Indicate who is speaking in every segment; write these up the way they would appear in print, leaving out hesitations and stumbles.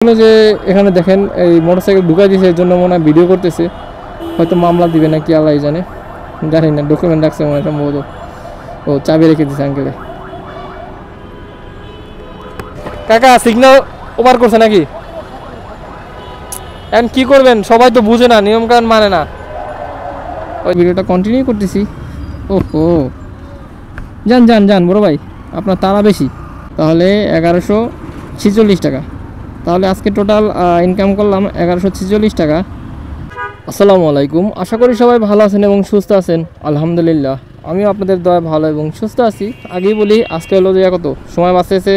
Speaker 1: যে এখানে দেখেন এই মোটরসাইকেল ঢুকাই দিয়েছে, এর জন্য মনে হয় ভিডিও করতেছে, হয়তো মামলা দিবে না কি আল্লাহ জানে, জানি না। ডকুমেন্ট রাখছে মনে হয় সম্ভবত, ও চাবি রেখে দিয়েছে আঙ্কেলে। কাকা সিগন্যাল ওভার করছে নাকি? এখন কি করবেন, সবাই তো বুঝে না, নিয়মকানুন মানে না। ওই ভিডিওটা কন্টিনিউ করতেছি। ওহো, যান যান যান বড় ভাই, আপনার তারা বেশি। তাহলে 1146 টাকা। তাহলে আজকে টোটাল ইনকাম করলাম 1146 টাকা। আসসালামু আলাইকুম, আশা করি সবাই ভালো আছেন এবং সুস্থ আছেন। আলহামদুলিল্লাহ আমিও আপনাদের দয়া ভালো এবং সুস্থ আছি। আগেই বলি আজকে হলো যে কত সময় বাঁচতেছে,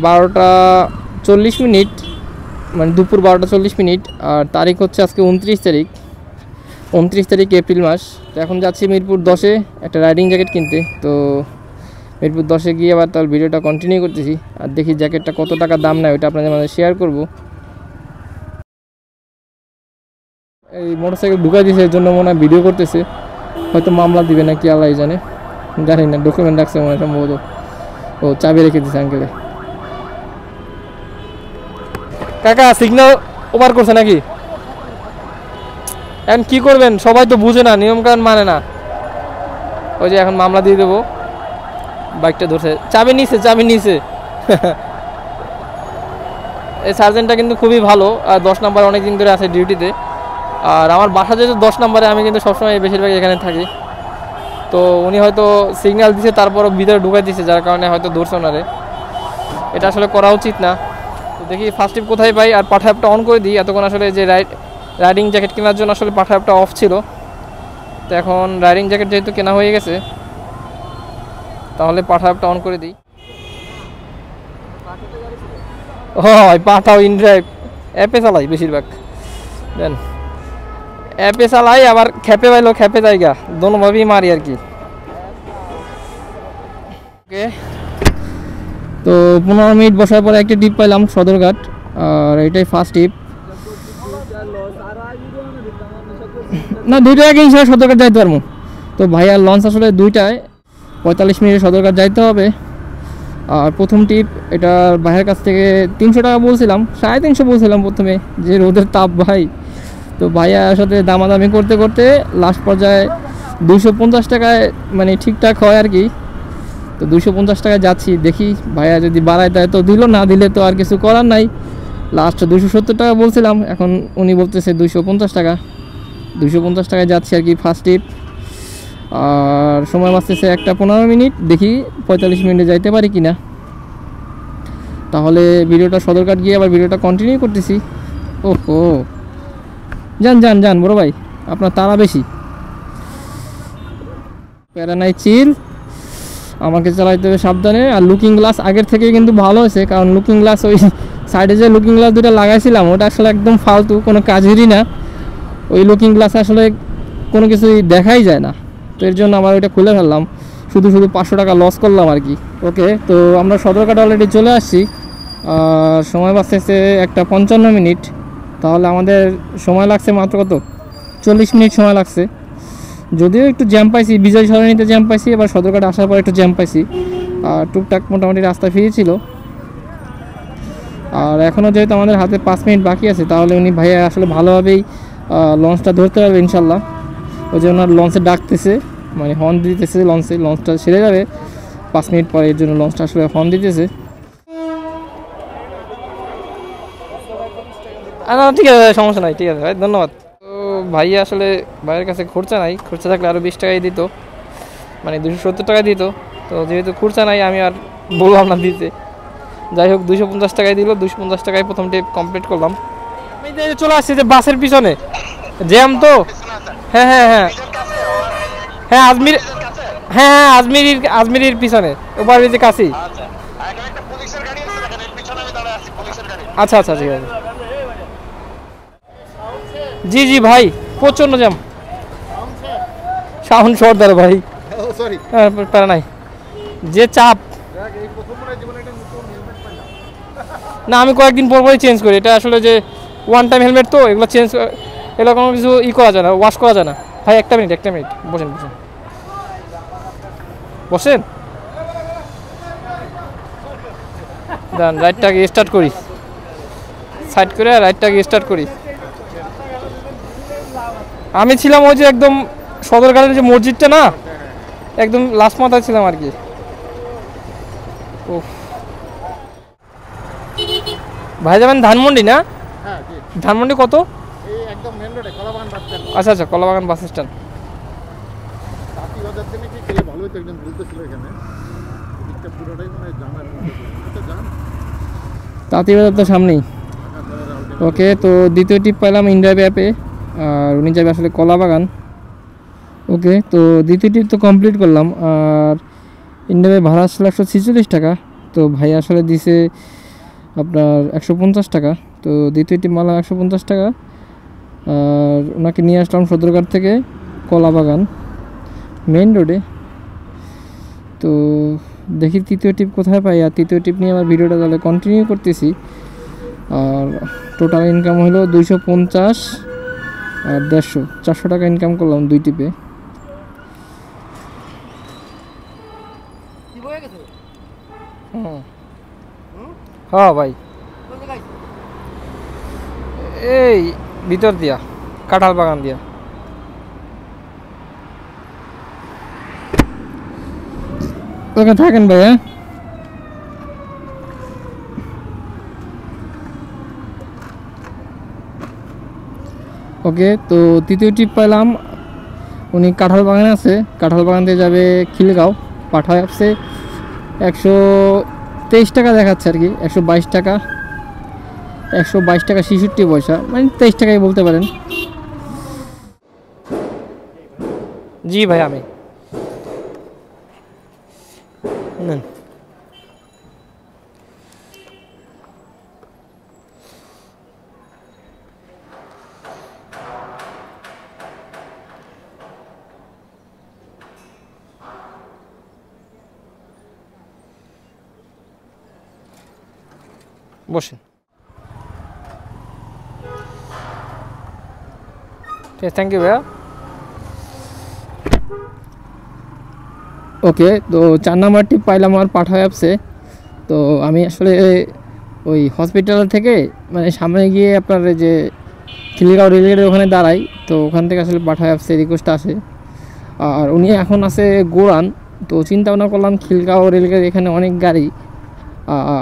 Speaker 1: 12টা 40 মিনিট, মানে দুপুর 12টা 40 মিনিট। আর তারিখ হচ্ছে আজকে 29 তারিখ এপ্রিল মাস। তো এখন যাচ্ছি মিরপুর 10-এ একটা রাইডিং জ্যাকেট কিনতে। তো মিরপুর 10-এ গিয়ে আবার তার ভিডিওটা কন্টিনিউ করতেছি, আর দেখি জ্যাকেটটা কত টাকা দাম নেয় ওইটা আপনাদের মাঝে শেয়ার করব। এই মোটরসাইকেল ঢুকাই দিয়েছে, এর জন্য মনে হয় ভিডিও করতেছে, হয়তো মামলা দিবে না কি আল্লাহ জানে, জানি না। ডকুমেন্ট রাখছে মনে হয় সম্ভবত, ও চাবি রেখে দিয়েছে আঙ্কেলে। কাকা সিগন্যাল ওভার করছে নাকি? এখন কি করবেন, সবাই তো বুঝে না, নিয়মকানুন মানে না। ওই যে এখন মামলা দিয়ে দেবো। বাইকটা ধরছে, চাবি নিছে। এই সার্জেন্টটা কিন্তু খুবই ভালো, আর 10 নাম্বার অনেক দিন ধরে আছে ডিউটিতে। আর আমার বাসা যেহেতু 10 নাম্বারে, আমি কিন্তু সবসময় বেশিরভাগ এখানে থাকি। তো উনি হয়তো সিগন্যাল দিছে, তারপরও ভিতরে ঢুকাই দিছে, যার কারণে হয়তো ধরছে ওনারে। এটা আসলে করা উচিত না। তো দেখি ফার্স্ট টিপ কোথায় পাই, আর পাঠা অ্যাপটা অন করে দিই। এতক্ষণ আসলে যে রাইডিং জ্যাকেট কেনার জন্য আসলে পাঠা অ্যাপটা অফ ছিল। তো এখন রাইডিং জ্যাকেট যেহেতু কেনা হয়ে গেছে, তাহলে পাঠা অ্যাপটা অন করে দিই। হয় পাঠাও ইনড্রাইভ অ্যাপে চালাই বেশিরভাগ, দেন অ্যাপে চালাই, আবার খেপে পাইলো খেপে জায়গা, দোনোভাবেই মারি আর কি। ওকে, তো 15 মিনিট বসার পরে একটা টিপ পাইলাম সদরঘাট, আর এটাই ফার্স্ট টিপ। না, দুইটা আগে ইনশাল্লাহ সদরঘাট যাইতে পারবো। তো ভাইয়ার লঞ্চ আসলে 2টায় 45 মিনিটে সদরঘাট যাইতে হবে। আর প্রথম টিপ, এটা ভাইয়ের কাছ থেকে 300 টাকা বলছিলাম, 350 বলছিলাম প্রথমে, যে রোদের তাপ ভাই। তো ভাইয়ার সাথে দামাদামি করতে করতে লাস্ট পর্যায়ে 250 টাকায় মানে ঠিকঠাক হয় আর কি। তো 250 টাকায় যাচ্ছি, দেখি ভাইয়া যদি বাড়ায় দেয় তো দিল, না দিলে তো আর কিছু করার নাই। লাস্ট 270 টাকা বলছিলাম, এখন উনি বলতেছে 250 টাকা। 250 টাকায় যাচ্ছি আর কি ফার্স্ট টিপ। আর সময় বাঁচতেছে 1টা 15 মিনিট, দেখি 45 মিনিটে যাইতে পারি কি না। তাহলে ভিডিওটা সদরঘাট গিয়ে আবার ভিডিওটা কন্টিনিউ করতেছি। ওহো, যান যান যান বড় ভাই, আপনার তারা বেশি। প্যারা নাই, চিল, আমাকে চালাইতে হবে সাবধানে। আর লুকিং গ্লাস আগের থেকে কিন্তু ভালো হয়েছে, কারণ লুকিং গ্লাস ওই সাইডে যে লুকিং গ্লাস দুটো লাগাইছিলাম ওটা আসলে একদম ফালতু, কোনো কাজেরই না। ওই লুকিং গ্লাস আসলে কোনো কিছুই দেখাই যায় না, তো এর জন্য আমার ওইটা খুলে ফেললাম, শুধু 500 টাকা লস করলাম আর কি। ওকে, তো আমরা সদরঘাট অলরেডি চলে আসছি। সময় বাঁচতেছে 1টা 55 মিনিট। তাহলে আমাদের সময় লাগছে মাত্র কত, 40 মিনিট সময় লাগছে। যদিও একটু জ্যাম পাইছি, বিজয় সরণিতে জ্যাম পাইছি, এবার সদরঘাট আসার পর একটু জ্যাম পাইছি। আর টুকটাক মোটামুটি রাস্তা ফ্রি ছিল। আর এখনও যেহেতু আমাদের হাতে 5 মিনিট বাকি আছে, তাহলে উনি ভাইয়া আসলে ভালোভাবেই লঞ্চটা ধরতে পারবে ইনশাল্লাহ। ওই যে ওনার লঞ্চে ডাকতেছে, মানে হর্ন দিতেছে, লঞ্চটা ছেড়ে যাবে 5 মিনিট পরে, এর জন্য লঞ্চটা আসলে হর্ন দিতেছে। ঠিক আছে, সমস্যা নাই, ঠিক আছে ভাই, ধন্যবাদ। তো ভাইয়া আসলে ভাইয়ের কাছে খুরচা নাই, খুরচা থাকলে আরও 20 টাকাই দিত, মানে 270 টাকা দিত। তো যেহেতু খুরচা নাই, আমি আর বললাম না দিতে। যাই হোক, 250 টাকায় দিল, 250 টাকায় প্রথম টিপ কমপ্লিট করলাম। আমি চলে আসছি যে বাসের পিছনে জ্যাম তো। হ্যাঁ হ্যাঁ হ্যাঁ হ্যাঁ, আজমিরির পিছনে ওভারব্রিজের কাছেই। আচ্ছা আচ্ছা, ঠিক আছে। জি জি ভাই, প্রচন্ড জ্যাম, সাউন্ড সর্দার ভাই, প্যারা নাই, যে চাপ। না, আমি কয়েকদিন পর পরই চেঞ্জ করি, এটা আসলে যে ওয়ান টাইম হেলমেট তো, এগুলো চেঞ্জ, এগুলো কোনো কিছু করা যায় না, ওয়াশ করা যায় না ভাই। একটা মিনিট বসেন দাঁড়ান, রাইডটাকে স্টার্ট করি। সাইড করে রাইডটাকে স্টার্ট করি। আমি ছিলাম ওই যে একদম সদরঘাটের যে মসজিদটা না, একদম লাস্ট মাথায় ছিলাম আর কি। ভাই যাবেন ধানমন্ডি না? ধানমন্ডি কত? আচ্ছা আচ্ছা, কলাবাগান বাস স্ট্যান্ড। তাঁতিবাজার তো সামনেই। ওকে, তো দ্বিতীয় টিপ পেলাম ইন্ডিয়া অ্যাপে, আর উনি যাবে আসলে কলাবাগান। ওকে, তো দ্বিতীয় টিপ তো কমপ্লিট করলাম। আর ইন্ডিয়া ভাড়া আসলে 146 টাকা, তো ভাই আসলে দিছে আপনার 150 টাকা। তো দ্বিতীয় টিপ মারলাম 150 টাকা, আর ওনাকে নিয়ে আসলাম সদরঘাট থেকে কলাবাগান মেইন রোডে। তো দেখি তৃতীয় টিপ কোথায় পাই, আর তৃতীয় টিপ নিয়ে আমার ভিডিওটা তাহলে কন্টিনিউ করতেছি। আর টোটাল ইনকাম হলো 250 আর 150, 400 টাকা ইনকাম করলাম 2 টিপে। হ্যাঁ ভাই, এই ভিতর দিয়া কাঁঠাল বাগান দিয়া। ওকে থাকেন ভাই। হ্যাঁ, ওকে, তো তৃতীয় টিপ পাইলাম উনি কাঁঠাল বাগানে আছে, কাঁঠাল বাগান দিয়ে যাবে খিলগাঁও। পাঠায় আসছে 123 টাকা দেখাচ্ছে আর কি, 122 টাকা, 122 টাকা 66 পয়সা, মানে 23 টাকাই বলতে পারেন। জি ভাই, আমি বসেন। থ্যাংক ইউ ভাইয়া। ওকে, তো 4 নাম্বার টিপ পাইলাম আর পাঠায় অ্যাপসে। তো আমি আসলে ওই হসপিটাল থেকে মানে সামনে গিয়ে আপনার যে খিলগাঁও রেলগেটের ওখানে দাঁড়াই, তো ওখান থেকে আসলে পাঠায় অ্যাপসে রিকোয়েস্ট আসে। আর উনি এখন আছে গোরান, তো চিন্তা ভাবনা করলাম খিলগাঁও রেলগেট এখানে অনেক গাড়ি,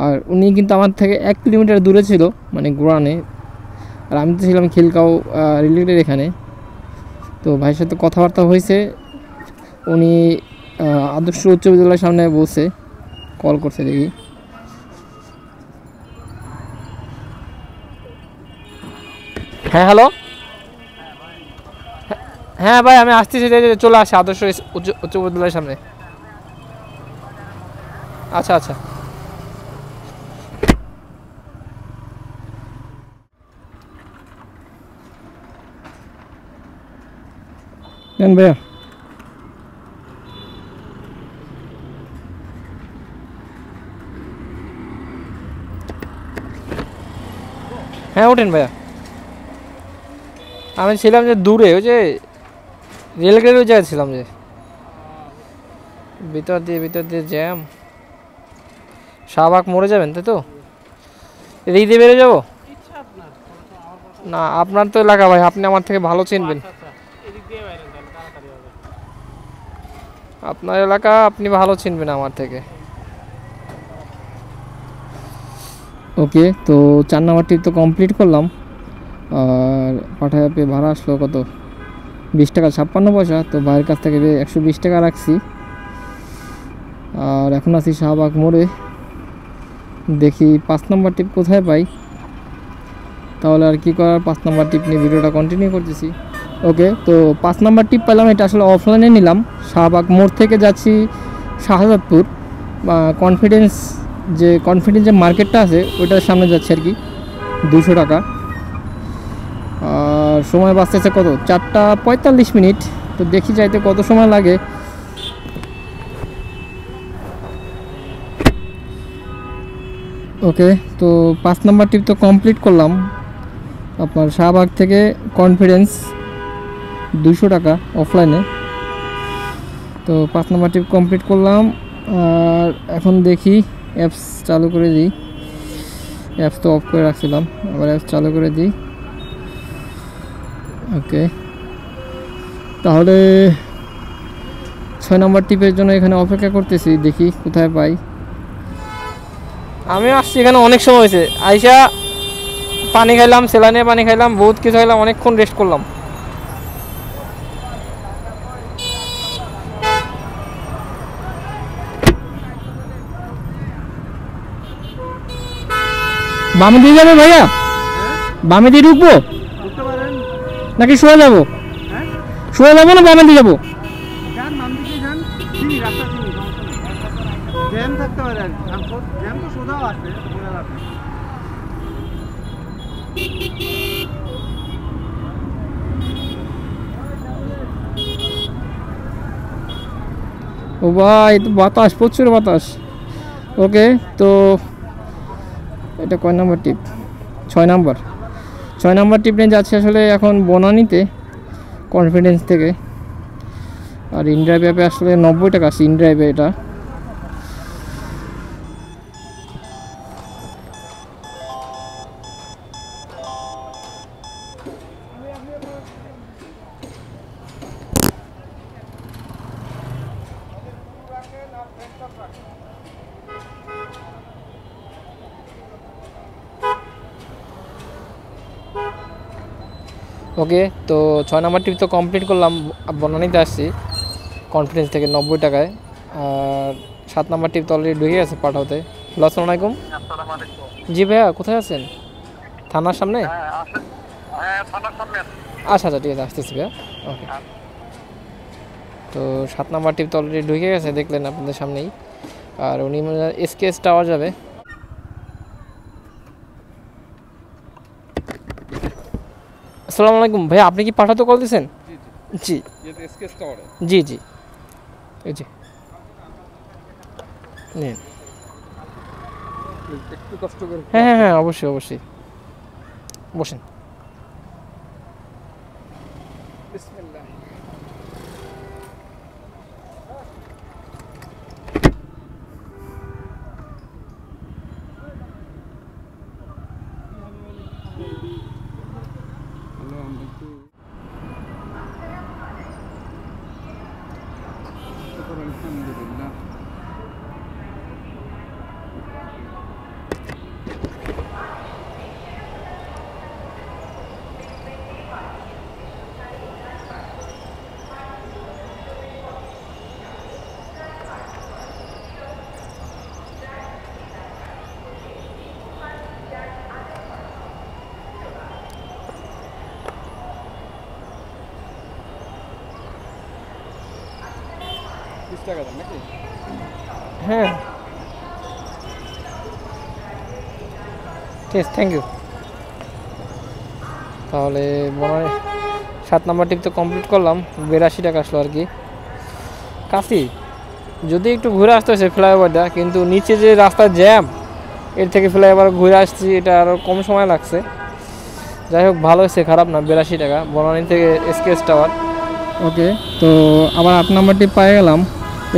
Speaker 1: আর উনি কিন্তু আমার থেকে 1 কিলোমিটার দূরে ছিল মানে গোরানে, আর আমি তো ছিলাম খিলগাঁও রেলগেটের এখানে। তো ভাইয়ের সাথে কথাবার্তা হয়েছে, উনি আদর্শ উচ্চ বিদ্যালয়ের সামনে বসে কল করছে দেখি। হ্যাঁ হ্যালো, হ্যাঁ ভাই আমি আসতেছি, চলে আসি আদর্শ উচ্চ বিদ্যালয়ের সামনে। আচ্ছা আচ্ছা, দেন ভাইয়া। হ্যাঁ ওঠেন ভাইয়া। আমি ছিলাম যে দূরে, ওই যে রেলগেটের ওই জায়গায় ছিলাম, যে ভিতর দিয়ে জ্যাম। শাহবাগ মরে যাবেন তাই তো? এদিক দিয়ে বেরো যাবো না? আপনার তো এলাকা ভাই, আপনি আমার থেকে ভালো চিনবেন। আপনার এলাকা আপনি ভালো চিনবেন আমার থেকে। ওকে, তো 4 নাম্বার টিপ তো কমপ্লিট করলাম। আর পাঠায় অ্যাপে ভাড়া আসলো কত, 20 টাকা 56 পয়সা। তো ভাইয়ের কাছ থেকে 120 টাকা রাখছি। আর এখন আছি শাহবাগ মোড়ে, দেখি 5 নাম্বার টিপ কোথায় পাই। তাহলে আর কি করার, 5 নাম্বার টিপ নিয়ে ভিডিওটা কন্টিনিউ করতেছি। ওকে, তো 5 নাম্বার টিপ পেলাম, এটা আসলে অফলাইনে নিলাম। শাহবাগ মোড় থেকে যাচ্ছি শাহজাদপুর, কনফিডেন্স যে মার্কেটটা আছে ওইটার সামনে যাচ্ছে আর কি, 200 টাকা। আর সময় বাঁচতেছে কত, 4টা 45 মিনিট। তো দেখি যাইতে কত সময় লাগে। ওকে, তো 5 নাম্বার টিপ তো কমপ্লিট করলাম। আপনার শাহবাগ থেকে কনফিডেন্স 200 টাকা অফলাইনে। তো 5 নাম্বার টিপ কমপ্লিট করলাম। আর এখন দেখি অ্যাপস চালু করে দিই। অ্যাপস তো অফ করে রাখছিলাম, আবার অ্যাপস চালু করে দিই। ওকে, তাহলে 6 নম্বর টিপের জন্য এখানে অপেক্ষা করতেছি, দেখি কোথায় পাই। আমি আসছি এখানে অনেক সময় হয়েছে, আইসা পানি খাইলাম, সেলানিয়ে পানি খাইলাম, বহুত কিছু খাইলাম, অনেকক্ষণ রেস্ট করলাম। বামে দিয়ে যাবো ভাইয়া? বামে দিয়ে ঢুকবো নাকি শুয়ে যাবো? শুয়ে যাবো না বামে দিয়ে যাবো? ও ভাই, তো বাতাস, প্রচুর বাতাস। ওকে, তো এটা কয় নাম্বার টিপ? 6 নাম্বার। 6 নাম্বার টিপ নিয়ে যাচ্ছি আসলে এখন বনানীতে, কনফিডেন্স থেকে। আর ইনড্রাইভ অ্যাপে আসলে 90 টাকা আছে ইনড্রাইভে এটা। ওকে, তো 6 নাম্বার টিপ তো কমপ্লিট করলাম, বনানীতে আসছি কনফিডেন্স থেকে 90 টাকায়। আর 7 নাম্বার টিপ তো অলরেডি ঢুকে গেছে পাঠাতে। হ্যালো, আসসালামু আলাইকুম। জি ভাইয়া, কোথায় আছেন? থানার সামনে? আচ্ছা আচ্ছা, ঠিক আছে, আসতেছি ভাইয়া। ওকে, তো 7 নাম্বার টিপ তো অলরেডি ঢুকে গেছে, দেখলেন আপনাদের সামনেই। আর উনি এসকেএস টাওয়ার যাবে। আসসালামু আলাইকুম ভাইয়া, আপনি কি পাঠাতে কল দিয়েছেন? জি জি জি এই জি, নিন। একটু কষ্ট করে। হ্যাঁ হ্যাঁ হ্যাঁ, অবশ্যই অবশ্যই, বসেন। বিসমিল্লাহ। আলহামদুলিল্লাহ। হ্যাঁ, ঠিক আছে, থ্যাংক ইউ। তাহলে মনে 7 নাম্বার টিপ তো কমপ্লিট করলাম, 82 টাকা আসলো আর কি। কাছি যদি একটু ঘুরে আসতে হয়েছে ফ্লাইওভারটা, কিন্তু নিচে যে রাস্তার জ্যাম, এর থেকে ফ্লাইওভার ঘুরে আসছি, এটা আরও কম সময় লাগছে। যাই হোক, ভালো হয়েছে, খারাপ না। 82 টাকা, বনানী থেকে এসকেএস টাওয়ার। ওকে, তো আবার 8 নাম্বার টিপ পেয়ে গেলাম।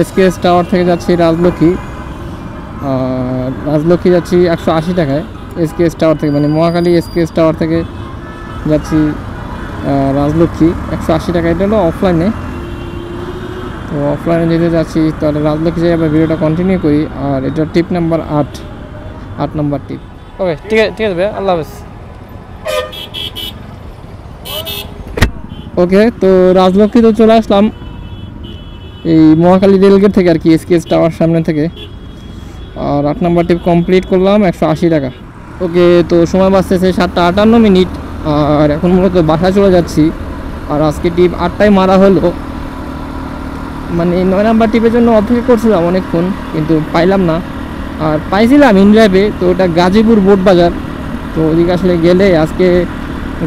Speaker 1: এসকেএস টাওয়ার থেকে যাচ্ছি রাজলক্ষ্মী, রাজলক্ষ্মী যাচ্ছি 180 টাকায়। এসকেএস টাওয়ার থেকে, মানে মহাখালী এসকেএস টাওয়ার থেকে যাচ্ছি রাজলক্ষ্মী 180 টাকা। এটা হলো অফলাইনে, তো অফলাইনে যেতে যাচ্ছি, তাহলে রাজলক্ষ্মী যাই আবার ভিডিওটা কন্টিনিউ করি। আর এটা টিপ নাম্বার 8 নাম্বার টিপ। ওকে, ঠিক আছে ঠিক আছে ভাইয়া, আল্লাহ হাফেজ। ওকে, তো রাজলক্ষ্মী তো চলে আসলাম এই মহাখালী রেলগেট থেকে আর কি, এসকেএস টাওয়ার সামনে থেকে। আর 8 নাম্বার টিপ কমপ্লিট করলাম 180 টাকা। ওকে, তো সময় বাঁচতেছে 7:58। আর এখন মূলত বাসায় চলে যাচ্ছি। আর আজকে টিপ 8টায় মারা হলো, মানে 9 নাম্বার টিপের জন্য অপেক্ষা করছিলাম অনেকক্ষণ, কিন্তু পাইলাম না। আর পাইছিলাম ইনড্রাইভে, তো ওটা গাজীপুর বোট বাজার। তো ওদিকে আসলে গেলে আজকে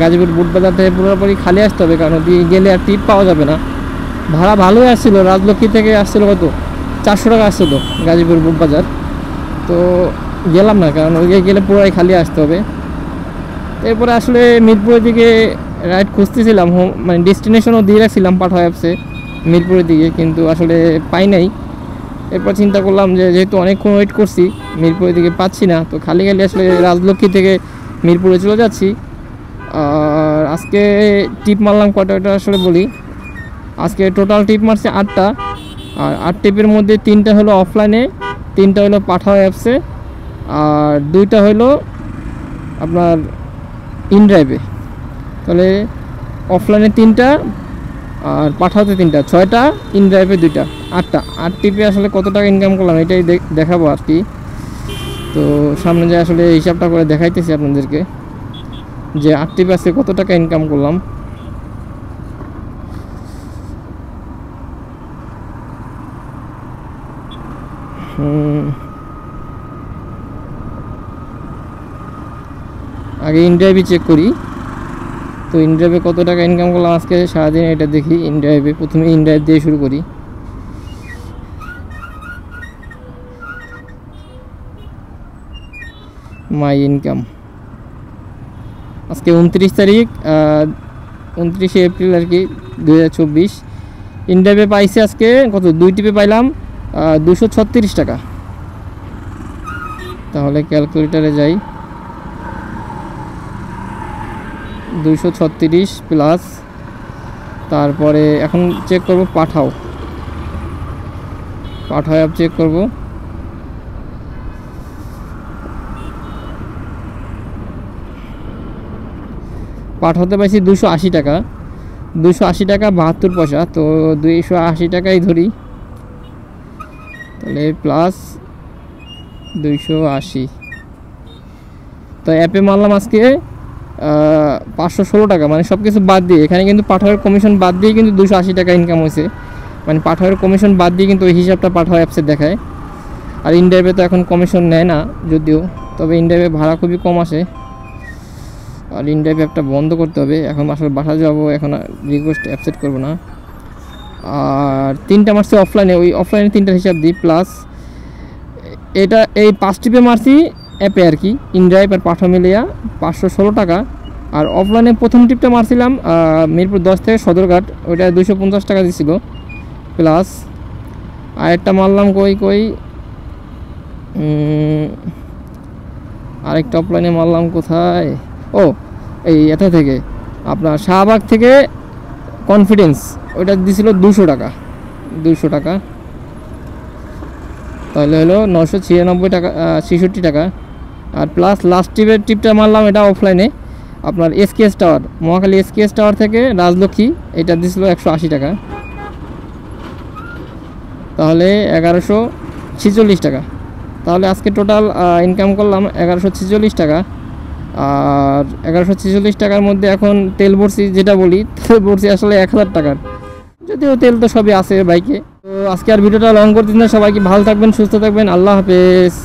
Speaker 1: গাজীপুর বোট বাজার থেকে পুরোপুরি খালি আসতে হবে, কারণ ওদিকে গেলে আর টিপ পাওয়া যাবে না। ভাড়া ভালোই আসছিলো, রাজলক্ষ্মী থেকে আসছিলো কত 400 টাকা আসছিলো গাজীপুর বোট বাজার। তো গেলাম না, কারণ ওইদিকে গেলে পুরোই খালি আসতে হবে। এরপরে আসলে মিরপুরের দিকে রাইড খুঁজতেছিলাম, মানে ডেস্টিনেশনও দিয়ে রাখছিলাম পাঠা অ্যাপসে মিরপুরের দিকে, কিন্তু আসলে পাই নাই। এরপর চিন্তা করলাম যে যেহেতু অনেকক্ষণ ওয়েট করছি, মিরপুরের দিকে পাচ্ছি না, তো খালি খালি আসলে রাজলক্ষ্মী থেকে মিরপুরে চলে যাচ্ছি। আর আজকে টিপ মারলাম কয়টা আসলে বলি। আজকে টোটাল টিপ মারছে 8টা, আর 8 টিপের মধ্যে 3টা হলো অফলাইনে, 3টা হলো পাঠাও অ্যাপসে, আর 2টা হলো আপনার ইনড্রাইভে। তাহলে অফলাইনে 3টা আর পাঠাতে 3টা, 6টা, ইনড্রাইভে 2টা, 8টা। 8 টিপে আসলে কত টাকা ইনকাম করলাম এটাই দেখাবো আর কি। তো সামনে যে আসলে হিসাবটা করে দেখাইতেছি আপনাদেরকে যে 8 টিপে আজকে কত টাকা ইনকাম করলাম। আগে ইনড্রাইভে চেক করি, তো ইনড্রাইভে কত টাকা ইনকাম করলাম আজকে সারাদিন এটা দেখি। ইনড্রাইভে প্রথমে ইনড্রাইভ দিয়ে শুরু করি। মাই ইনকাম আজকে 29 তারিখ, 29শে এপ্রিল আর কি 2024। ইনড্রাইভে পাইছি আজকে কত, 2 টিপে পাইলাম 236 টাকা। তাহলে ক্যালকুলেটারে যাই, 236 প্লাস, তারপরে এখন চেক করব পাঠাও অ্যাপ চেক করব। পাঠাতে পাইছি 280 টাকা, 280 টাকা 72 পয়সা। তো 280 টাকাই ধরি, তাহলে প্লাস 280। তো অ্যাপে মারলাম আজকে 516 টাকা, মানে সব কিছু বাদ দিয়ে। এখানে কিন্তু পাঠাওয়ের কমিশন বাদ দিয়ে কিন্তু 280 টাকা ইনকাম হয়েছে, মানে পাঠাওয়ের কমিশন বাদ দিয়ে কিন্তু ওই হিসাবটা পাঠাও অ্যাপসে দেখায়। আর ইনড্রাইভে তো এখন কমিশন নেয় না যদিও, তবে ইনড্রাইভে ভাড়া খুবই কম আসে। আর ইনড্রাইভ অ্যাপটা বন্ধ করতে হবে, এখন আসলে বাসা যাবো, এখন রিকোয়েস্ট অ্যাপসেট করবো না। আর 3টা মারছি অফলাইনে, ওই অফলাইনে 3টার হিসাব দিই, প্লাস এটা এই 5 টিপে মারছি অ্যাপে আর কি, ইনড্রাইভ আর পাঠা মিলিয়া 516 টাকা। আর অফলাইনে প্রথম টিপটা মারছিলাম মিরপুর 10 থেকে সদরঘাট, ওইটা 250 টাকা দিছিল, প্লাস আরেকটা মারলাম কই আরেকটা অফলাইনে মারলাম কোথায়, ও এই এটা থেকে আপনার শাহবাগ থেকে কনফিডেন্স, ওইটা দিছিল 200 টাকা। তাহলে হলো 996 টাকা, 66 টাকা। আর প্লাস লাস্ট টিপটা মারলাম এটা অফলাইনে, আপনার SKS tower, Mohakhali SKS tower থেকে রাজলক্ষ্মী, এটা দিছিল 180 টাকা। তাহলে 1146 টাকা। তাহলে আজকে টোটাল ইনকাম করলাম 1146 টাকা। আর 1146 টাকার মধ্যে এখন তেল ভরছি, যেটা বলি তেল ভরছি আসলে 1000 টাকার, যদিও তেল তো সবই আছে বাইকে। তো আজকে আর ভিডিওটা লং করতেছি না, সবাইকে ভালো থাকবেন, সুস্থ থাকবেন, আল্লাহ হাফেজ।